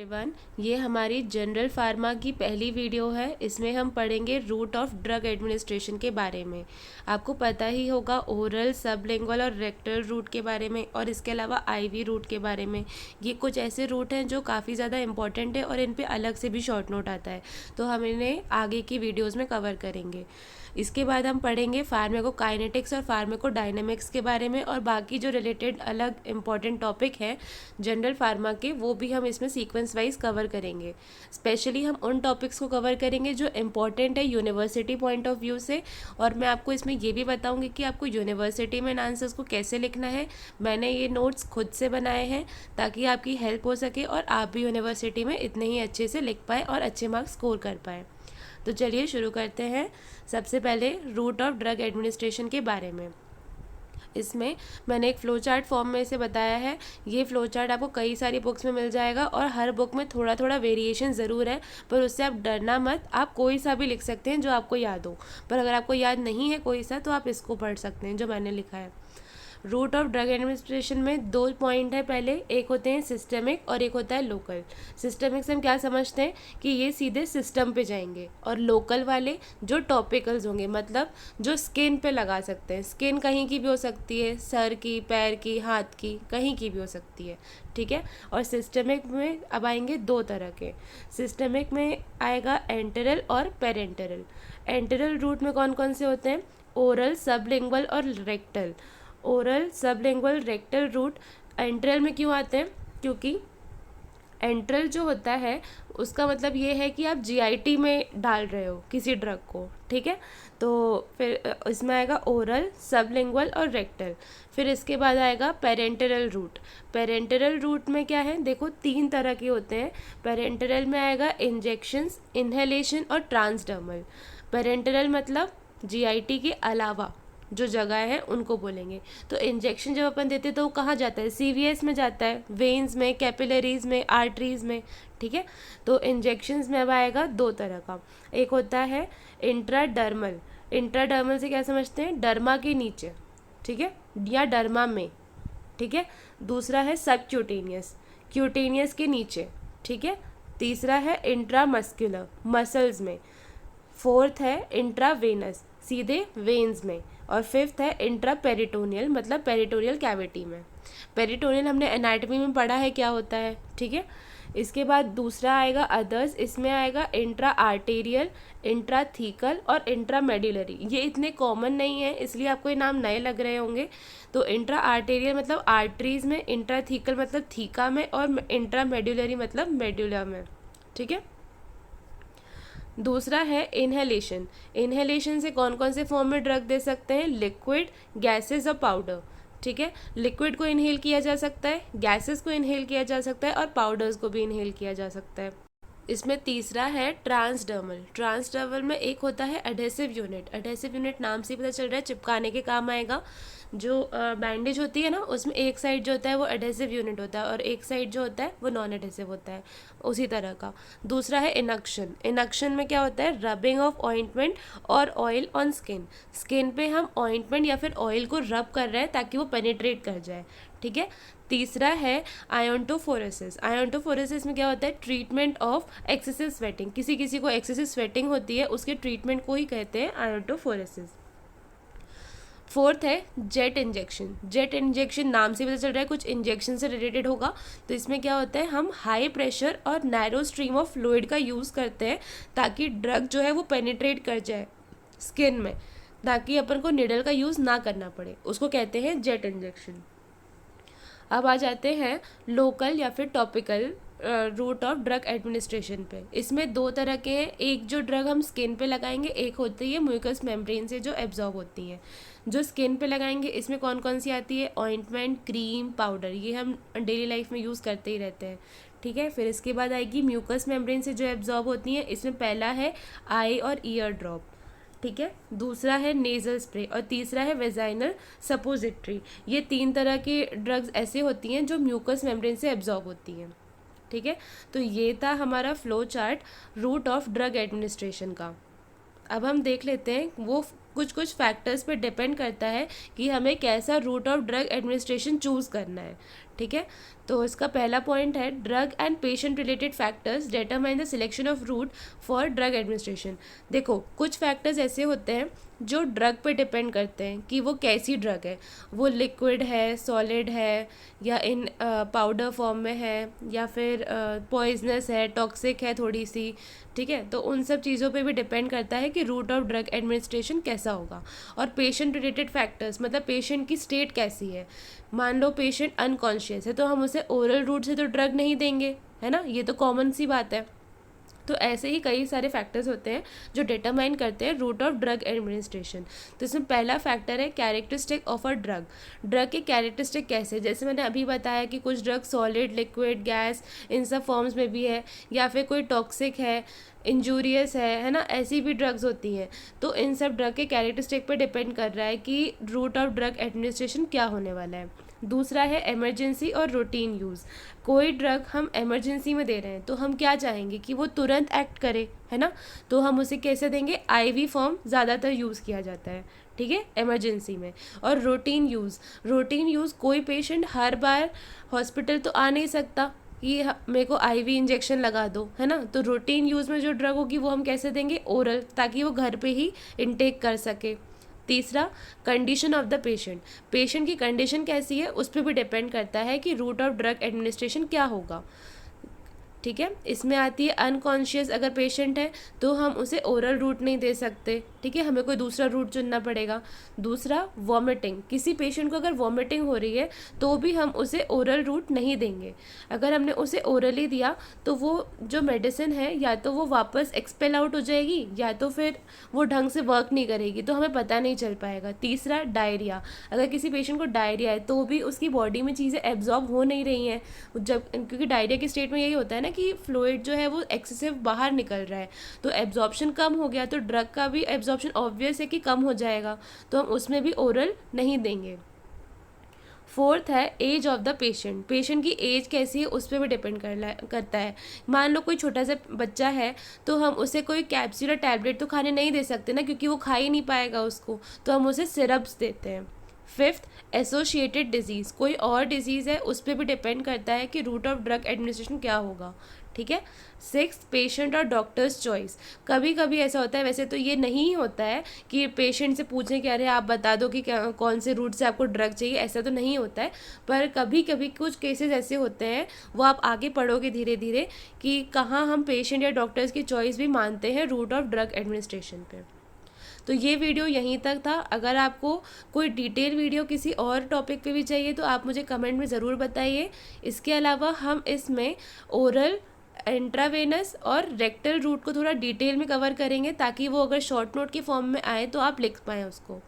Everyone, ये हमारी general pharma की पहली वीडियो है। इसमें हम पढ़ेंगे रूट ऑफ ड्रग एडमिनिस्ट्रेशन के बारे में। आपको पता ही होगा ओरल, सबलिंगुअल और रेक्टल रूट के बारे में, और इसके अलावा आईवी रूट के बारे में। ये कुछ ऐसे रूट हैं जो काफ़ी ज़्यादा इंपॉर्टेंट है और इन पे अलग से भी शॉर्ट नोट आता है, तो हम इन्हें आगे की वीडियोज़ में कवर करेंगे। इसके बाद हम पढ़ेंगे फार्माकोकाइनेटिक्स और फार्माकोडायनेमिक्स के बारे में, और बाकी जो रिलेटेड अलग इंपॉर्टेंट टॉपिक है जनरल फार्मा के, वो भी हम इसमें सीक्वेंस वाइज कवर करेंगे। स्पेशली हम उन टॉपिक्स को कवर करेंगे जो इम्पॉर्टेंट है यूनिवर्सिटी पॉइंट ऑफ व्यू से, और मैं आपको इसमें ये भी बताऊंगी कि आपको यूनिवर्सिटी में इन आंसर्स को कैसे लिखना है। मैंने ये नोट्स खुद से बनाए हैं ताकि आपकी हेल्प हो सके और आप भी यूनिवर्सिटी में इतने ही अच्छे से लिख पाएँ और अच्छे मार्क्स स्कोर कर पाएँ। तो चलिए शुरू करते हैं। सबसे पहले रूट ऑफ ड्रग एडमिनिस्ट्रेशन के बारे में। इसमें मैंने एक फ़्लो चार्ट फॉर्म में इसे बताया है। ये फ़्लो चार्ट आपको कई सारी बुक्स में मिल जाएगा और हर बुक में थोड़ा थोड़ा वेरिएशन ज़रूर है, पर उससे आप डरना मत। आप कोई सा भी लिख सकते हैं जो आपको याद हो, पर अगर आपको याद नहीं है कोई सा तो आप इसको पढ़ सकते हैं जो मैंने लिखा है। रूट ऑफ ड्रग एडमिनिस्ट्रेशन में दो पॉइंट है। पहले एक होते हैं सिस्टमिक और एक होता है लोकल। सिस्टमिक से हम क्या समझते हैं कि ये सीधे सिस्टम पे जाएंगे, और लोकल वाले जो टॉपिकल्स होंगे, मतलब जो स्किन पे लगा सकते हैं। स्किन कहीं की भी हो सकती है, सर की, पैर की, हाथ की, कहीं की भी हो सकती है, ठीक है। और सिस्टमिक में अब आएंगे दो तरह के। सिस्टमिक में आएगा एंटेरल और पेरेंटेरल। एंटेरल रूट में कौन कौन से होते हैं? ओरल, सबलिंगुअल और rectal. Oral, sublingual, rectal route enteral में क्यों आते हैं? क्योंकि एंट्रल जो होता है उसका मतलब ये है कि आप जीआईटी में डाल रहे हो किसी ड्रग को, ठीक है। तो फिर इसमें आएगा ओरल, सबलिंगुअल और रेक्टल। फिर इसके बाद आएगा पेरेंटेरल रूट। पेरेंटेरल रूट में क्या है? देखो, तीन तरह के होते हैं। पेरेंटेरल में आएगा इंजेक्शंस, इन्हेलेशन और ट्रांसडर्मल। पेरेंटेरल मतलब जीआईटी के अलावा जो जगह है उनको बोलेंगे। तो इंजेक्शन जब अपन देते हैं तो वो कहाँ जाता है? सीवीएस में जाता है, वेन्स में, कैपिलरीज में, आर्टरीज में, ठीक है। तो इंजेक्शंस में अब आएगा दो तरह का। एक होता है इंट्राडर्मल। इंट्राडर्मल से क्या समझते हैं? डर्मा के नीचे, ठीक है, या डर्मा में, ठीक है। दूसरा है सबक्यूटेनियस, क्यूटेनियस के नीचे, ठीक है। तीसरा है इंट्रामस्कुलर, मसल्स में। फोर्थ है इंट्रावेनस, सीधे वेन्स में। और फिफ्थ है इंट्रा पेरिटोनियल, मतलब पेरिटोनियल कैविटी में। पेरिटोनियल हमने एनाटॉमी में पढ़ा है क्या होता है, ठीक है। इसके बाद दूसरा आएगा अदर्स। इसमें आएगा इंट्रा आर्टेरियल, इंट्राथीकल और इंट्रामेडुलरी। ये इतने कॉमन नहीं है इसलिए आपको ये नाम नए लग रहे होंगे। तो इंट्रा आर्टेरियल मतलब आर्टरीज में, इंट्राथीकल मतलब थीका में, और इंट्रामेडुलरी मतलब मेडुला में, ठीक है। दूसरा है इनहेलेशन। इनहेलेशन से कौन कौन से फॉर्म में ड्रग दे सकते हैं? लिक्विड, गैसेस और पाउडर, ठीक है। लिक्विड को इनहेल किया जा सकता है, गैसेस को इनहेल किया जा सकता है, और पाउडर्स को भी इनहेल किया जा सकता है। इसमें तीसरा है ट्रांसडर्मल। ट्रांसडर्मल में एक होता है एडहेसिव यूनिट। एडहेसिव यूनिट नाम से पता चल रहा है चिपकाने के काम आएगा। जो बैंडेज होती है ना, उसमें एक साइड जो होता है वो एडहेसिव यूनिट होता है और एक साइड जो होता है वो नॉन एडहेसिव होता है, उसी तरह का। दूसरा है इनक्शन। इनक्शन में क्या होता है? रबिंग ऑफ ऑइंटमेंट और ऑयल ऑन स्किन। स्किन पे हम ऑइंटमेंट या फिर ऑयल को रब कर रहे हैं ताकि वो पेनिट्रेट कर जाए, ठीक है। तीसरा है आयोंटोफोरेसिस। आयोंटोफोरेसिस में क्या होता है? Treatment of excessive sweating. किसी किसी को एक्सेसिव स्वेटिंग होती है, उसके ट्रीटमेंट को ही कहते हैं आयोंटोफोरेसिस। फोर्थ है जेट इंजेक्शन। जेट इंजेक्शन नाम से पता चल रहा है कुछ इंजेक्शन से रिलेटेड होगा। तो इसमें क्या होता है? हम हाई प्रेशर और नैरो स्ट्रीम ऑफ फ्लूइड का यूज़ करते हैं ताकि ड्रग जो है वो पेनिट्रेट कर जाए स्किन में, ताकि अपन को निडल का यूज़ ना करना पड़े, उसको कहते हैं जेट इंजेक्शन। अब आ जाते हैं लोकल या फिर topical route of drug administration पे। इसमें दो तरह के हैं। एक जो ड्रग हम स्किन पे लगाएंगे, एक होती है म्यूकस मेम्ब्रेन से जो एब्जॉर्ब होती हैं। जो स्किन पे लगाएंगे इसमें कौन कौन सी आती है? Ointment, cream, powder. ये हम डेली लाइफ में यूज़ करते ही रहते हैं, ठीक है। फिर इसके बाद आएगी म्यूकस मेम्ब्रेन से जो एब्जॉर्ब होती हैं। इसमें पहला है आई और ईयर ड्रॉप, ठीक है। दूसरा है नेज़ल स्प्रे और तीसरा है वेजाइनल सपोजिटरी। ये तीन तरह की ड्रग्स ऐसे होती हैं जो म्यूकस मेम्ब्रेन से एब्जॉर्ब होती हैं, ठीक है। तो ये था हमारा flow chart route of drug administration का। अब हम देख लेते हैं, वो कुछ कुछ फैक्टर्स पे डिपेंड करता है कि हमें कैसा route of drug administration choose करना है, ठीक है। तो इसका पहला पॉइंट है drug and patient related factors determine the selection of route for drug administration. देखो कुछ फैक्टर्स ऐसे होते हैं जो ड्रग पे डिपेंड करते हैं कि वो कैसी ड्रग है, वो लिक्विड है, सॉलिड है, या इन पाउडर फॉर्म में है, या फिर पॉइजनस है, टॉक्सिक है थोड़ी सी, ठीक है। तो उन सब चीज़ों पे भी डिपेंड करता है कि रूट ऑफ ड्रग एडमिनिस्ट्रेशन कैसा होगा। और पेशेंट रिलेटेड फैक्टर्स मतलब पेशेंट की स्टेट कैसी है। मान लो पेशेंट अनकॉन्शियस है तो हम उसे ओरल रूट से तो ड्रग नहीं देंगे, है ना, ये तो कॉमन सी बात है। तो ऐसे ही कई सारे फैक्टर्स होते हैं जो डिटरमाइन करते हैं रूट ऑफ ड्रग एडमिनिस्ट्रेशन। तो इसमें पहला फैक्टर है characteristic of a drug. Drug के कैरेक्टरिस्टिक कैसे, जैसे मैंने अभी बताया कि कुछ drug solid, liquid, gas in सब फॉर्म्स में भी है, या फिर कोई टॉक्सिक है, इंजूरियस है ना, ऐसी भी ड्रग्स होती हैं। तो इन सब ड्रग के कैरेक्टरिस्टिक पे डिपेंड कर रहा है कि रूट ऑफ ड्रग एडमिनिस्ट्रेशन क्या होने वाला है। दूसरा है इमरजेंसी और रूटीन यूज़। कोई ड्रग हम इमरजेंसी में दे रहे हैं तो हम क्या चाहेंगे कि वो तुरंत एक्ट करे, है ना, तो हम उसे कैसे देंगे, आईवी फॉर्म ज़्यादातर यूज़ किया जाता है, ठीक है, इमरजेंसी में। और रूटीन यूज़ कोई पेशेंट हर बार हॉस्पिटल तो आ नहीं सकता कि मेरे को आईवी इंजेक्शन लगा दो, है ना, तो रूटीन यूज़ में जो ड्रग होगी वो हम कैसे देंगे, ओरल, ताकि वो घर पे ही इनटेक कर सके। तीसरा कंडीशन ऑफ द पेशेंट की कंडीशन कैसी है उस पर भी डिपेंड करता है कि रूट ऑफ ड्रग एडमिनिस्ट्रेशन क्या होगा, ठीक है। इसमें आती है अनकॉन्शियस अगर पेशेंट है तो हम उसे ओरल रूट नहीं दे सकते, ठीक है, हमें कोई दूसरा रूट चुनना पड़ेगा। दूसरा वॉमिटिंग, किसी पेशेंट को अगर वॉमिटिंग हो रही है तो भी हम उसे ओरल रूट नहीं देंगे। अगर हमने उसे ओरली दिया तो वो जो मेडिसिन है या तो वो वापस एक्सपेल आउट हो जाएगी या तो फिर वो ढंग से वर्क नहीं करेगी, तो हमें पता नहीं चल पाएगा। तीसरा डायरिया, अगर किसी पेशेंट को डायरिया है तो भी उसकी बॉडी में चीज़ें एब्जॉर्ब हो नहीं रही हैं, जब क्योंकि डायरिया की स्टेट में यही होता है ना कि फ्लूइड जो है वो एक्सेसिव बाहर निकल रहा है, तो एब्जॉर्प्शन कम हो गया तो ड्रग का भी एब्जॉर्प्शन ऑब्वियस है कि कम हो जाएगा, तो हम उसमें भी ओरल नहीं देंगे। फोर्थ है एज ऑफ द पेशेंट की एज कैसी है उस पर भी डिपेंड करता है। मान लो कोई छोटा सा बच्चा है तो हम उसे कोई कैप्सूल या टैबलेट तो खाने नहीं दे सकते ना, क्योंकि वो खा ही नहीं पाएगा उसको, तो हम उसे सिरप्स देते हैं। फिफ्थ एसोसिएटेड डिजीज़, कोई और डिजीज़ है उस पर भी डिपेंड करता है कि रूट ऑफ ड्रग एडमिनिस्ट्रेशन क्या होगा, ठीक है। सिक्स पेशेंट और डॉक्टर्स चॉइस, कभी कभी ऐसा होता है, वैसे तो ये नहीं होता है कि पेशेंट से पूछें कि अरे आप बता दो कि कौन से रूट से आपको ड्रग चाहिए, ऐसा तो नहीं होता है, पर कभी कभी कुछ केसेस ऐसे होते हैं, वो आप आगे पढ़ोगे धीरे धीरे कि कहाँ हम पेशेंट या डॉक्टर्स की चॉइस भी मानते हैं रूट ऑफ ड्रग एडमिनिस्ट्रेशन पे। तो ये वीडियो यहीं तक था। अगर आपको कोई डिटेल वीडियो किसी और टॉपिक पे भी चाहिए तो आप मुझे कमेंट में ज़रूर बताइए। इसके अलावा हम इसमें ओरल, इंट्रावेनस और रेक्टल रूट को थोड़ा डिटेल में कवर करेंगे ताकि वो अगर शॉर्ट नोट के फॉर्म में आए तो आप लिख पाएँ उसको।